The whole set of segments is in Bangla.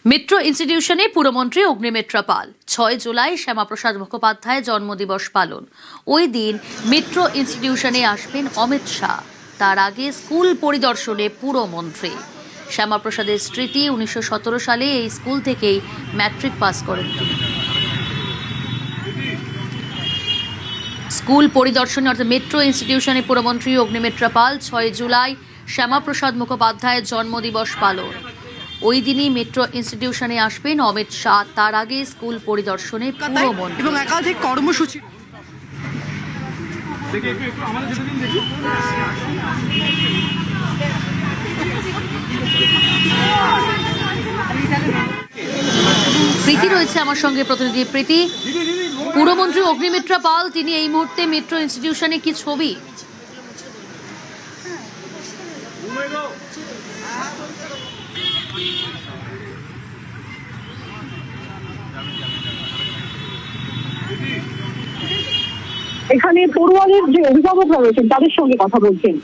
মেট্রো ইনস্টিটিউশনে পুরমন্ত্রী অগ্নিমিত্রা পাল 6 জুলাই শ্যামাপ্রসাদ মুখোপাধ্যায় জন্মদিবস পালন। ওই দিন মেট্রো ইনস্টিটিউশনে আসবেন অমিত শাহ। তার আগে স্কুল পরিদর্শনে পুরমন্ত্রী। শ্যামাপ্রসাদের স্মৃতি 1917 সালে এই স্কুল থেকেই ম্যাট্রিক পাস করেন তিনি। স্কুল পরিদর্শনে অর্থাৎ মেট্রো ইনস্টিটিউশনে পুরমন্ত্রী অগ্নিমিত্রা পাল 6 জুলাই শ্যামাপ্রসাদ মুখোপাধ্যায়ের জন্মদিবস পালন। ওই দিনই মেট্রো ইনস্টিটিউশনে আসবেন অমিত শাহ। তার আগে স্কুল পরিদর্শনে পুরমন্ত্রী এবং একাধিক কর্মসূচি। প্রীতি রয়েছে আমার সঙ্গে, প্রতিনিধি প্রীতি। পুরমন্ত্রী অগ্নিমিত্রা পাল তিনি এই মুহূর্তে মেট্রো ইনস্টিটিউশনে, কি ছবি? এখানে পড়ুয়াদের যে অভিভাবকরা রয়েছেন তাদের সঙ্গে কথা বলছেন।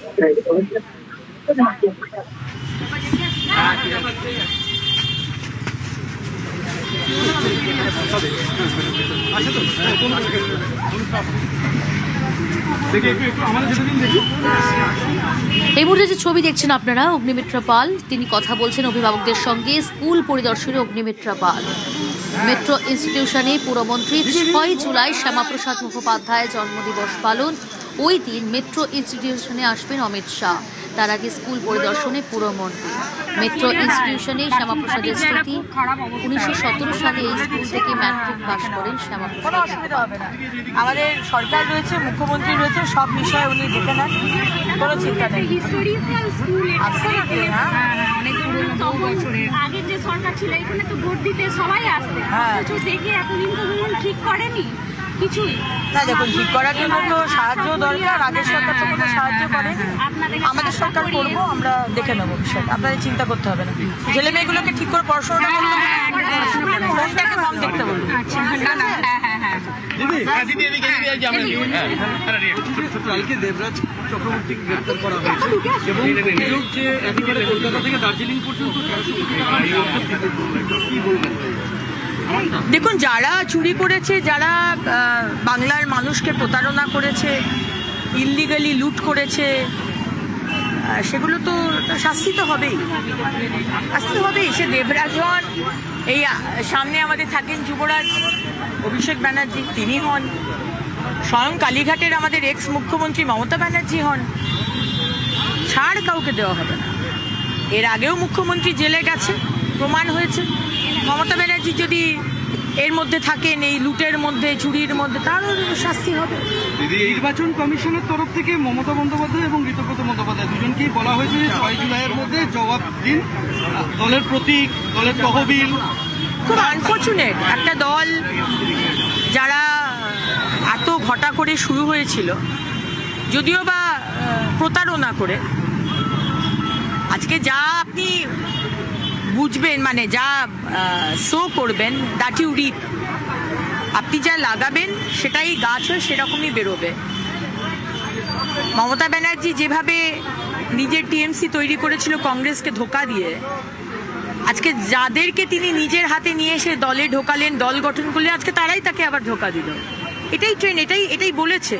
এই মুহূর্তে যে ছবি দেখছেন আপনারা, অগ্নিমিত্রা পাল তিনি কথা বলছেন অভিভাবকদের সঙ্গে। স্কুল পরিদর্শনে অগ্নিমিত্রা পাল। মেট্রো ইনস্টিটিউশনে পুরমন্ত্রী 6 জুলাই শ্যামাপ্রসাদ মুখোপাধ্যায় জন্মদিবস পালন। ওই দিন মেট্রো ইনস্টিটিউশনে আসবেন অমিত শাহ। তার আগে স্কুল পরিদর্শনে পুরমন্ত্রী। মেট্রো ইনস্টিটিউশনে শ্যামাপ্রসাদের স্মৃতি 1917 সালে এই স্কুল থেকে ম্যাট্রিক পাস করেন শ্যামাপ্রসাদ। অসুবিধা হবে না, আমাদের সরকার রয়েছে, মুখ্যমন্ত্রী রয়েছে, সব বিষয়ে উনি দেখে নেন, কোনো চিন্তা নেই। আগের যে সরকার ছিল এখানে তো ভোট দিতে সবাই আসবে, কিছু দেখে এতদিন তো ঠিক করেনি কিছুই না। দেখুন, ঠিক করার জন্য তো সাহায্য দরকার। আগের সরকার তো কোনো সাহায্য করেনি, আমাদের সরকার করবো, আমরা দেখে নেবো বিষয়টা। আপনাদের চিন্তা করতে হবে না। ছেলে মেয়েগুলোকে ঠিক করে পড়াশোনাটা করতে ফোনটাকে কম দেখতে বলবো। দেবরাজ চক্রবর্তীকে গ্রেপ্তার করা হয়েছে এবং যে একেবারে কলকাতা থেকে দার্জিলিং পর্যন্ত কি বলবেন? দেখুন, যারা চুরি করেছে, যারা বাংলার মানুষকে প্রতারণা করেছে, ইললিগালি লুট করেছে, সেগুলো তো শাস্তি তো হবেই, শাস্তি হবেই। সে দেবরাজ হন, এই সামনে আমাদের থাকেন যুবরাজ অভিষেক ব্যানার্জি, তিনি হন, স্বয়ং কালীঘাটের আমাদের এক্স মুখ্যমন্ত্রী মমতা ব্যানার্জি হন, ছাড় কাউকে দেওয়া হবে না। এর আগেও মুখ্যমন্ত্রী জেলে গেছে, প্রমাণ হয়েছে। মমতা ব্যানার্জি যদি এর মধ্যে থাকেন, এই লুটের মধ্যে, চুরির মধ্যে, তারও শাস্তি হবে। নির্বাচন কমিশনের তরফ থেকে মমতা বন্দ্যোপাধ্যায় এবং ঋতব্রত বন্দ্যোপাধ্যায় দুজনকেই বলা হয়েছে যে 6 জুলাইয়ের মধ্যে জবাব দিন, দলের প্রতীক, দলের তহবিল। খুব আনফর্চুনেট একটা দল, যারা এত ঘটা করে শুরু হয়েছিল, যদিও বা প্রতারণা করে। আজকে যা আপনি বুঝবেন, মানে যা শো করবেন, দ্যাট ইউ রিপ। আপনি যা লাগাবেন সেটাই গাছ হয়ে সেরকমই বেরোবে। মমতা ব্যানার্জি যেভাবে নিজের টিএমসি তৈরি করেছিল কংগ্রেসকে ধোঁকা দিয়ে, আজকে যাদেরকে তিনি নিজের হাতে নিয়ে এসে দলে ঢোকালেন, দল গঠন করলেন, আজকে তারাই তাকে আবার ধোঁকা দিল। এটাই ট্রেন্ড, এটাই বলেছে।